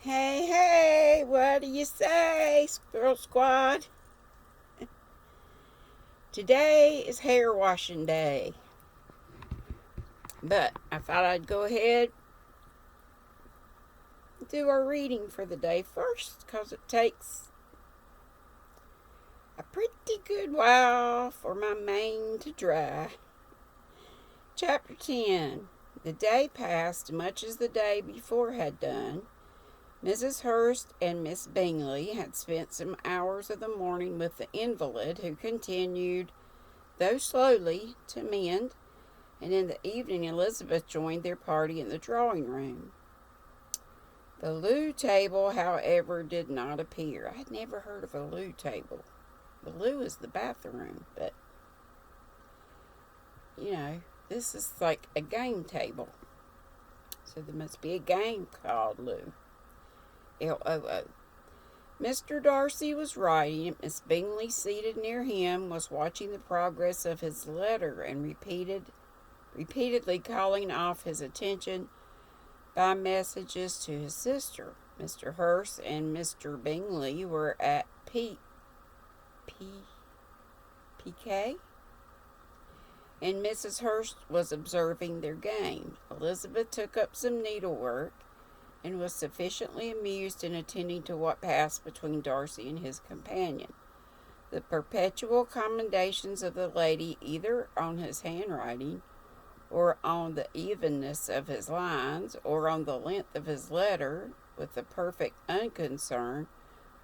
Hey, hey, what do you say, Squirrel Squad? Today is hair washing day, but I thought I'd go ahead and do our reading for the day first because it takes a pretty good while for my mane to dry. Chapter 10. The day passed much as the day before had done. Mrs. Hurst and Miss Bingley had spent some hours of the morning with the invalid, who continued, though slowly, to mend, and in the evening Elizabeth joined their party in the drawing room. The loo table, however, did not appear. I had never heard of a loo table. The loo is the bathroom, but, this is like a game table. So there must be a game called loo. L-O-O. Mr. Darcy was writing, and Miss Bingley, seated near him, was watching the progress of his letter and repeatedly calling off his attention by messages to his sister. Mr. Hurst and Mr. Bingley were at piquet, and Mrs. Hurst was observing their game. Elizabeth took up some needlework and was sufficiently amused in attending to what passed between Darcy and his companion. The perpetual commendations of the lady, either on his handwriting, or on the evenness of his lines, or on the length of his letter, with the perfect unconcern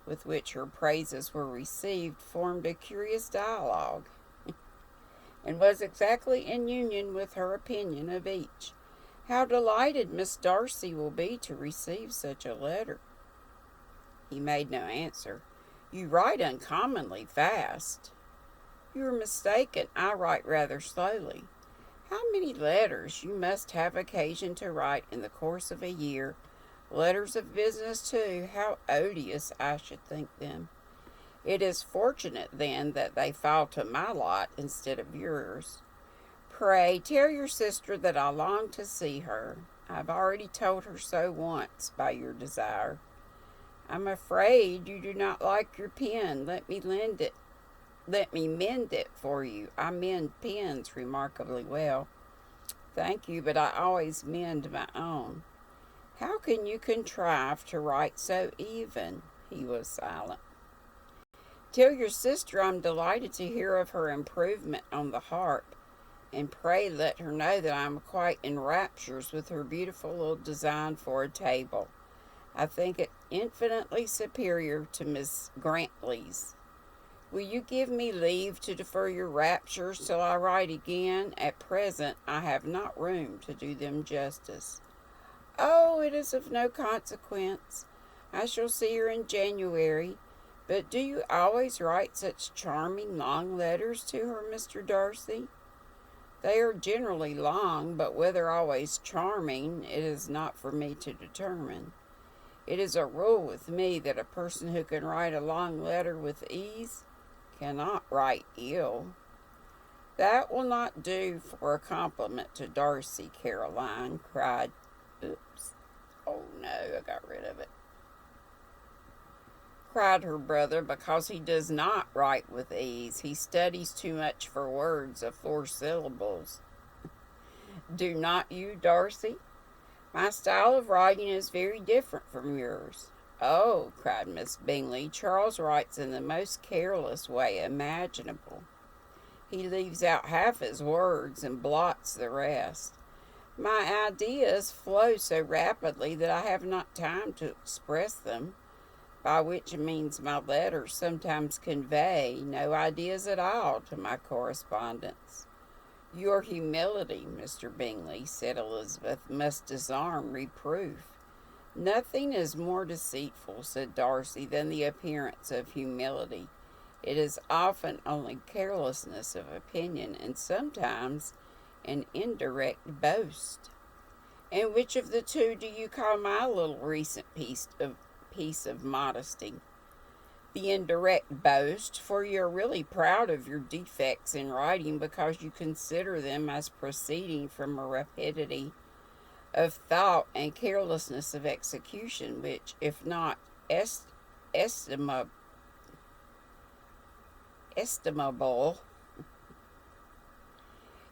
with which her praises were received, formed a curious dialogue, and was exactly in union with her opinion of each. How delighted Miss Darcy will be to receive such a letter. He made no answer. You write uncommonly fast. You are mistaken. I write rather slowly. How many letters you must have occasion to write in the course of a year. Letters of business, too. How odious I should think them. It is fortunate, then, that they fall to my lot instead of yours. Pray tell your sister that I long to see her. I've already told her so once by your desire. I'm afraid you do not like your pen. Let me mend it for you. I mend pens remarkably well. Thank you, but I always mend my own. How can you contrive to write so even? He was silent. Tell your sister I'm delighted to hear of her improvement on the harp, and pray let her know that I am quite in raptures with her beautiful little design for a table. I think it infinitely superior to Miss Grantley's. Will you give me leave to defer your raptures till I write again? At present I have not room to do them justice. Oh, it is of no consequence. I shall see her in January. But do you always write such charming long letters to her, Mr. Darcy? They are generally long, but whether always charming, it is not for me to determine. It is a rule with me that a person who can write a long letter with ease cannot write ill. That will not do for a compliment to Darcy, Caroline, cried. Oops. Oh no, I got rid of it. Cried her brother, because he does not write with ease. He studies too much for words of 4 syllables. Do not you, Darcy? My style of writing is very different from yours. Oh, cried Miss Bingley, Charles writes in the most careless way imaginable. He leaves out half his words and blots the rest. My ideas flow so rapidly that I have not time to express them, by which means my letters sometimes convey no ideas at all to my correspondents. Your humility, Mr. Bingley, said Elizabeth, must disarm reproof. Nothing is more deceitful, said Darcy, than the appearance of humility. It is often only carelessness of opinion, and sometimes an indirect boast. And which of the two do you call my little recent piece of modesty? The indirect boast, for you are really proud of your defects in writing because you consider them as proceeding from a rapidity of thought and carelessness of execution, which, if not estima- estimable,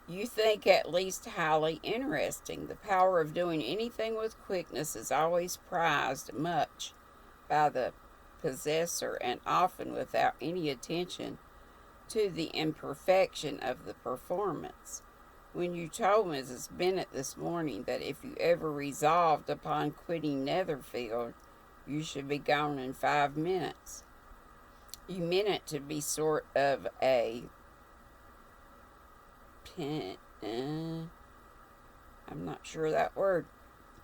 you think at least highly interesting. The power of doing anything with quickness is always prized much by the possessor, and often without any attention to the imperfection of the performance. When you told Mrs. Bennet this morning that if you ever resolved upon quitting Netherfield, you should be gone in 5 minutes, you meant it to be sort of a I'm not sure that word,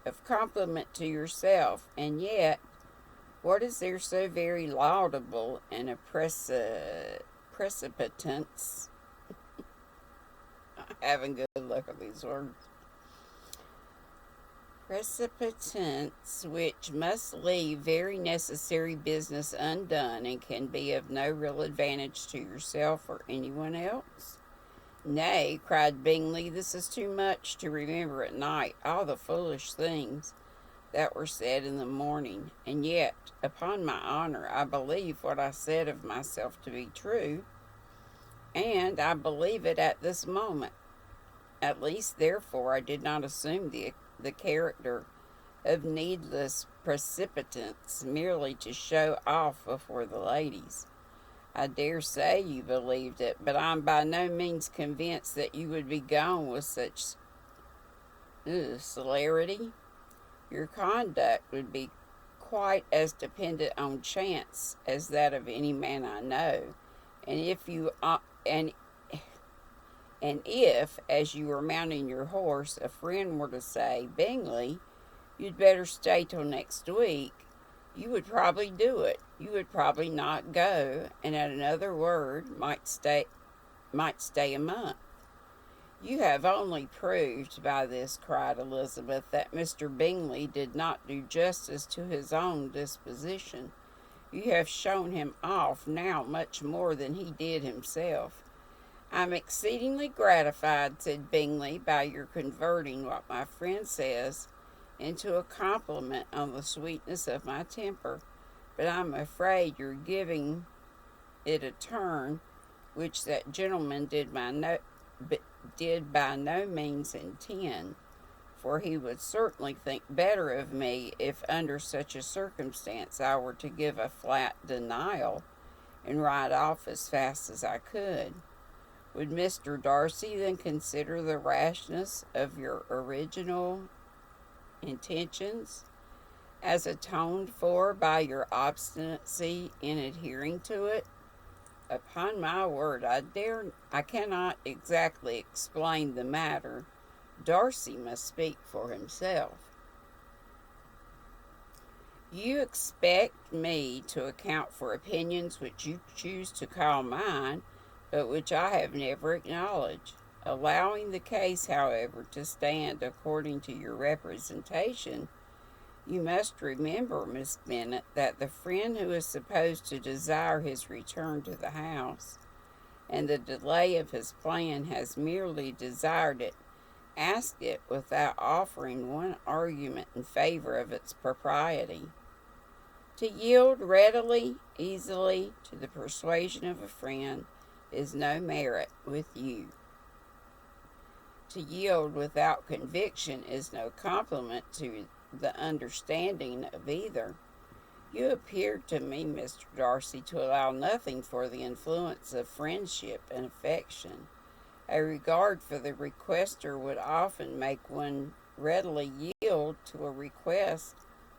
of compliment to yourself, and yet, what is there so very laudable in a precipitance? Having good luck with these words. Precipitance which must leave very necessary business undone and can be of no real advantage to yourself or anyone else? Nay, cried Bingley, this is too much to remember at night, all the foolish things that were said in the morning, and yet, upon my honour, I believe what I said of myself to be true, and I believe it at this moment. At least, therefore, I did not assume the character of needless precipitance merely to show off before the ladies. I dare say you believed it, but I'm by no means convinced that you would be gone with such celerity. Your conduct would be quite as dependent on chance as that of any man I know, and if, as you were mounting your horse, a friend were to say, Bingley, you'd better stay till next week, you would probably do it. You would probably not go, and at another word might stay a month. You have only proved by this, cried Elizabeth, that Mr. Bingley did not do justice to his own disposition. You have shown him off now much more than he did himself. I'm exceedingly gratified, said Bingley, by your converting what my friend says into a compliment on the sweetness of my temper, but I'm afraid you're giving it a turn which that gentleman did by no means intend, for he would certainly think better of me if under such a circumstance I were to give a flat denial and ride off as fast as I could. Would Mr. Darcy then consider the rashness of your original intentions as atoned for by your obstinacy in adhering to it? Upon my word, I cannot exactly explain the matter. Darcy must speak for himself. You expect me to account for opinions which you choose to call mine, but which I have never acknowledged. Allowing the case, however, to stand according to your representation, you must remember, Miss Bennet, that the friend who is supposed to desire his return to the house, and the delay of his plan, has merely desired it, asked it, without offering one argument in favor of its propriety. To yield readily, easily, to the persuasion of a friend is no merit with you. To yield without conviction is no compliment to the understanding of either. You appeared to me, Mr. Darcy, to allow nothing for the influence of friendship and affection. A regard for the requester would often make one readily yield to a request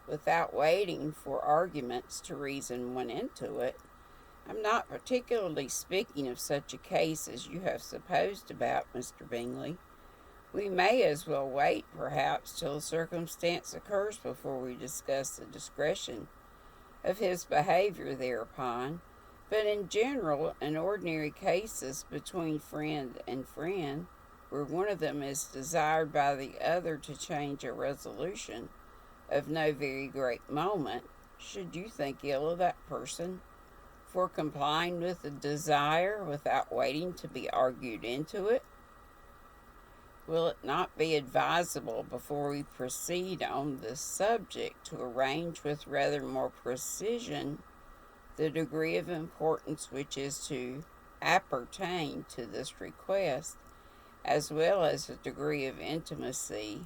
without waiting for arguments to reason one into it. I'm not particularly speaking of such a case as you have supposed about Mr. Bingley. We may as well wait, perhaps, till a circumstance occurs before we discuss the discretion of his behavior thereupon. But in general, in ordinary cases between friend and friend, where one of them is desired by the other to change a resolution of no very great moment, should you think ill of that person for complying with the desire without waiting to be argued into it? Will it not be advisable, before we proceed on this subject, to arrange with rather more precision the degree of importance which is to appertain to this request, as well as the degree of intimacy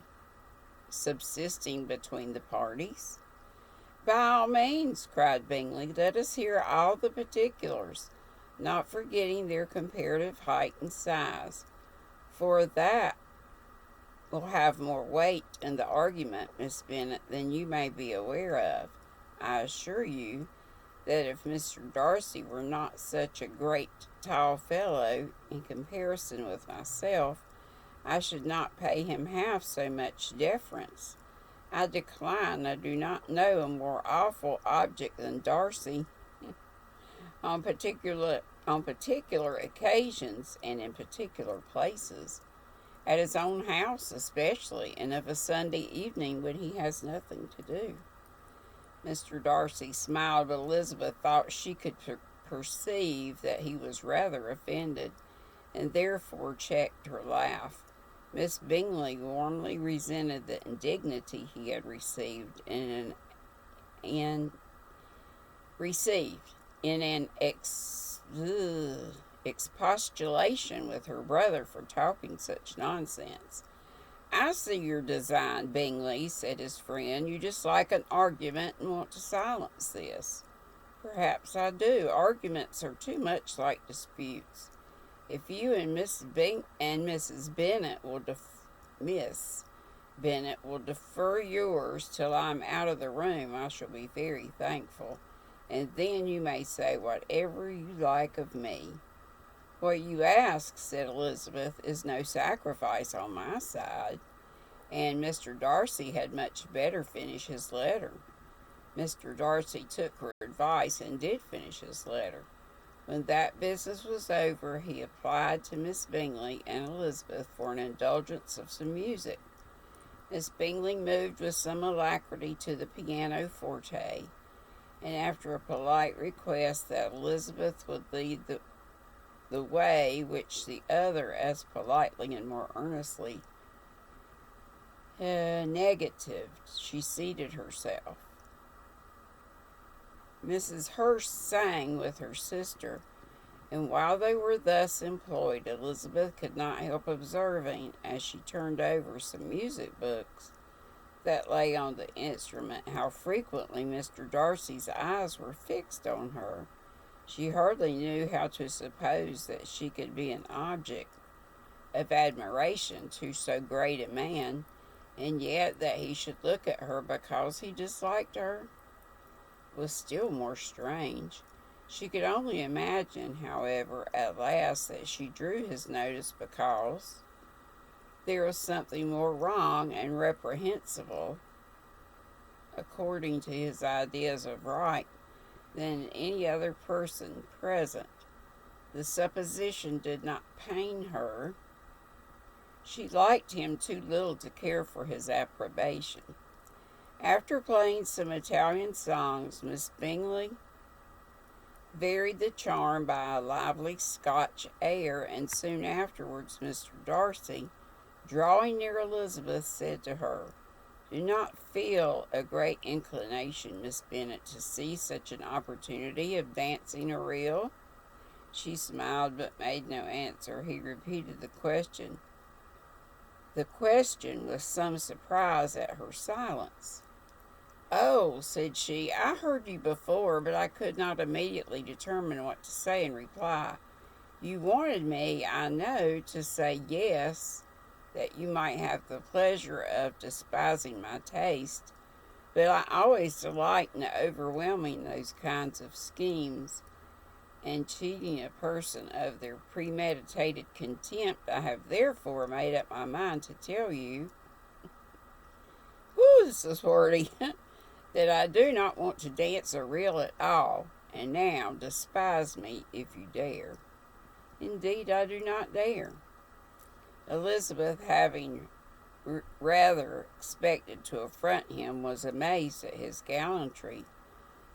subsisting between the parties? By all means, cried Bingley, let us hear all the particulars, not forgetting their comparative height and size, for that will have more weight in the argument, Miss Bennet, than you may be aware of. I assure you that if Mr. Darcy were not such a great tall fellow in comparison with myself, I should not pay him half so much deference. I decline. I do not know a more awful object than Darcy on particular occasions and in particular places, at his own house especially, and of a Sunday evening when he has nothing to do. Mr. Darcy smiled, but Elizabeth thought she could perceive that he was rather offended, and therefore checked her laugh. Miss Bingley warmly resented the indignity he had received in an expostulation with her brother for talking such nonsense. I see your design, Bingley, said his friend. You dislike an argument and want to silence this. Perhaps I do. Arguments are too much like disputes. If you and Mrs. Bennet will defer yours till I'm out of the room, I shall be very thankful, and then you may say whatever you like of me. What you ask, said Elizabeth, is no sacrifice on my side, and Mr. Darcy had much better finish his letter. Mr. Darcy took her advice and did finish his letter. When that business was over, he applied to Miss Bingley and Elizabeth for an indulgence of some music. Miss Bingley moved with some alacrity to the pianoforte, and after a polite request that Elizabeth would lead the way, which the other as politely and more earnestly negatived, she seated herself. Mrs. Hurst sang with her sister, and while they were thus employed, Elizabeth could not help observing, as she turned over some music books that lay on the instrument, how frequently Mr. Darcy's eyes were fixed on her. She hardly knew how to suppose that she could be an object of admiration to so great a man, and yet that he should look at her because he disliked her was still more strange. She could only imagine, however, at last that she drew his notice because there was something more wrong and reprehensible, according to his ideas of right, than any other person present. The supposition did not pain her. She liked him too little to care for his approbation. After playing some Italian songs, Miss Bingley varied the charm by a lively Scotch air, and soon afterwards Mr. Darcy, drawing near Elizabeth, said to her, "Do not feel a great inclination, Miss Bennet, to see such an opportunity of dancing a reel?" She smiled, but made no answer. He repeated the question with some surprise at her silence. "Oh," said she, "I heard you before, but I could not immediately determine what to say in reply. You wanted me, I know, to say yes, that you might have the pleasure of despising my taste, but I always delight in overwhelming those kinds of schemes and cheating a person of their premeditated contempt. I have therefore made up my mind to tell you," whoo, this is wordy, "that I do not want to dance a reel at all, and now despise me if you dare." "Indeed, I do not dare." Elizabeth, having rather expected to affront him, was amazed at his gallantry,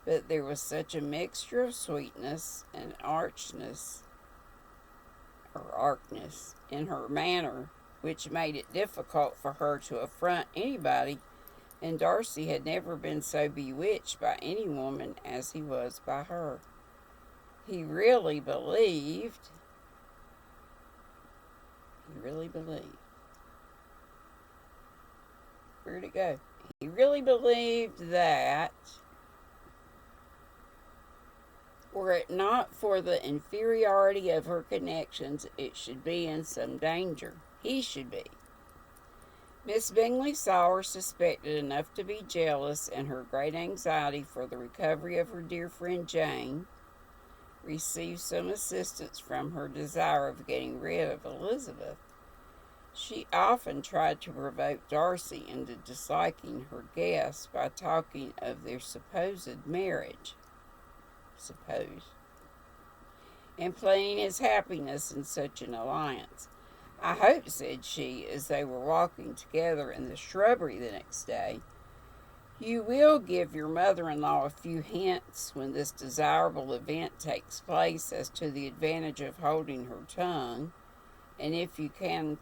but there was such a mixture of sweetness and archness in her manner which made it difficult for her to affront anybody, and Darcy had never been so bewitched by any woman as he was by her. He really believed, where'd it go? He really believed that, were it not for the inferiority of her connections, it should be in some danger. He should be. Miss Bingley saw or suspected enough to be jealous, and her great anxiety for the recovery of her dear friend Jane received some assistance from her desire of getting rid of Elizabeth. She often tried to provoke Darcy into disliking her guest by talking of their supposed marriage, and planning his happiness in such an alliance. "I hope," said she, as they were walking together in the shrubbery the next day, "you will give your mother-in-law a few hints when this desirable event takes place as to the advantage of holding her tongue, and if you can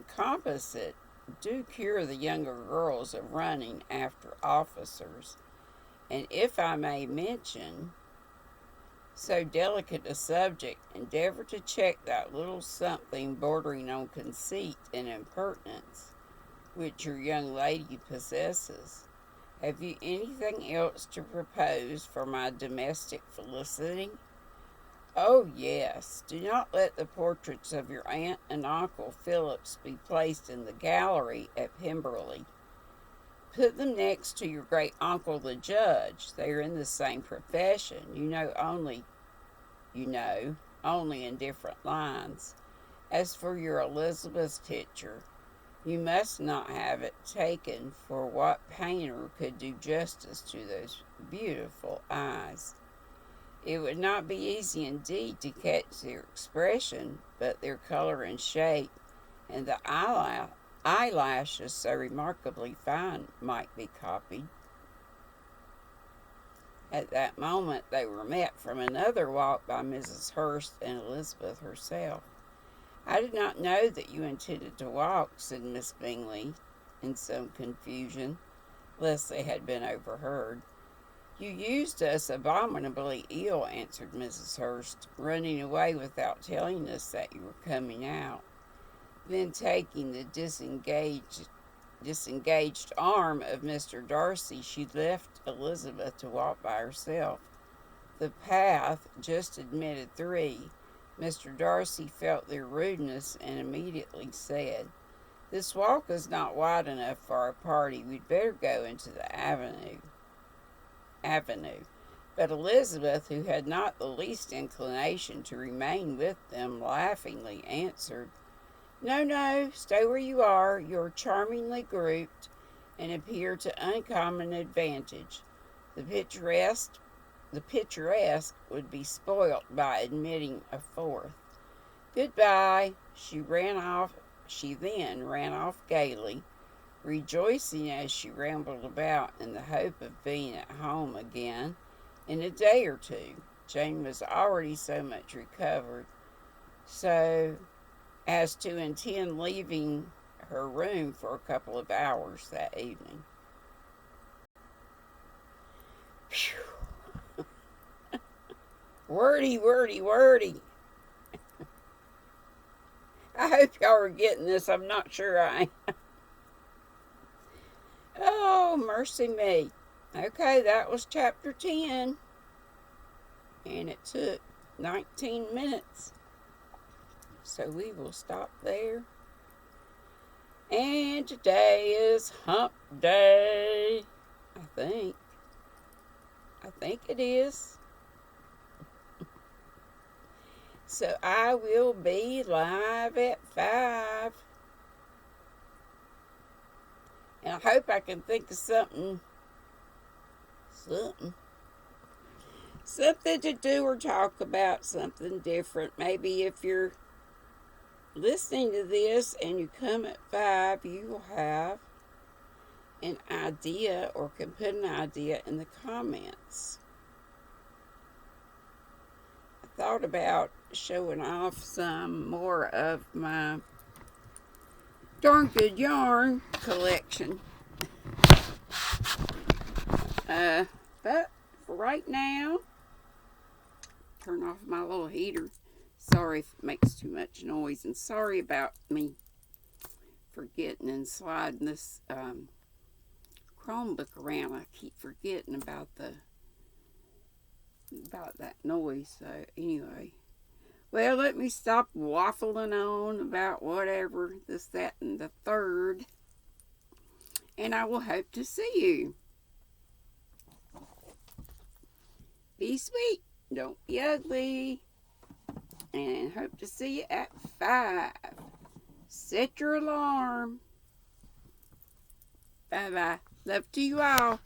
compass it, do cure the younger girls of running after officers, and if I may mention so delicate a subject, endeavor to check that little something bordering on conceit and impertinence which your young lady possesses. Have you anything else to propose for my domestic felicity? Oh, yes, do not let the portraits of your aunt and uncle Phillips be placed in the gallery at Pemberley. Put them next to your great uncle the judge. They are in the same profession, only in different lines. As for your Elizabeth's picture, you must not have it taken, for what painter could do justice to those beautiful eyes? It would not be easy indeed to catch their expression, but their color and shape, and the eyelashes so remarkably fine, might be copied." At that moment they were met from another walk by Mrs. Hurst and Elizabeth herself. "I did not know that you intended to walk," said Miss Bingley, in some confusion, lest they had been overheard. "You used us abominably ill," answered Mrs. Hurst, "running away without telling us that you were coming out." Then, taking the disengaged arm of Mr. Darcy, she left Elizabeth to walk by herself. The path just admitted 3. Mr. Darcy felt their rudeness and immediately said, "This walk is not wide enough for our party. We'd better go into the avenue. But Elizabeth, who had not the least inclination to remain with them, laughingly answered, No, stay where you are. You're charmingly grouped, and appear to uncommon advantage. The picturesque would be spoilt by admitting a 4th. Goodbye." She then ran off gaily, rejoicing as she rambled about in the hope of being at home again in a day or 2. Jane was already so much recovered so as to intend leaving her room for a couple of hours that evening. Phew. Wordy. I hope y'all are getting this. I'm not sure I am. Oh, mercy me. Okay, that was chapter 10. And it took 19 minutes. So we will stop there. And today is hump day. I think it is. So I will be live at 5. And I hope I can think of something to do or talk about, something different. Maybe if you're listening to this and you come at 5, you will have an idea or can put an idea in the comments. I thought about showing off some more of my darn good yarn collection. But for right now, turn off my little heater. Sorry if it makes too much noise, and sorry about me forgetting and sliding this Chromebook around. I keep forgetting about that noise. So anyway, well, let me stop waffling on about whatever this, that, and the third, and I will hope to see you. Be sweet, don't be ugly, and hope to see you at 5. Set your alarm. Bye-bye. Love to you all.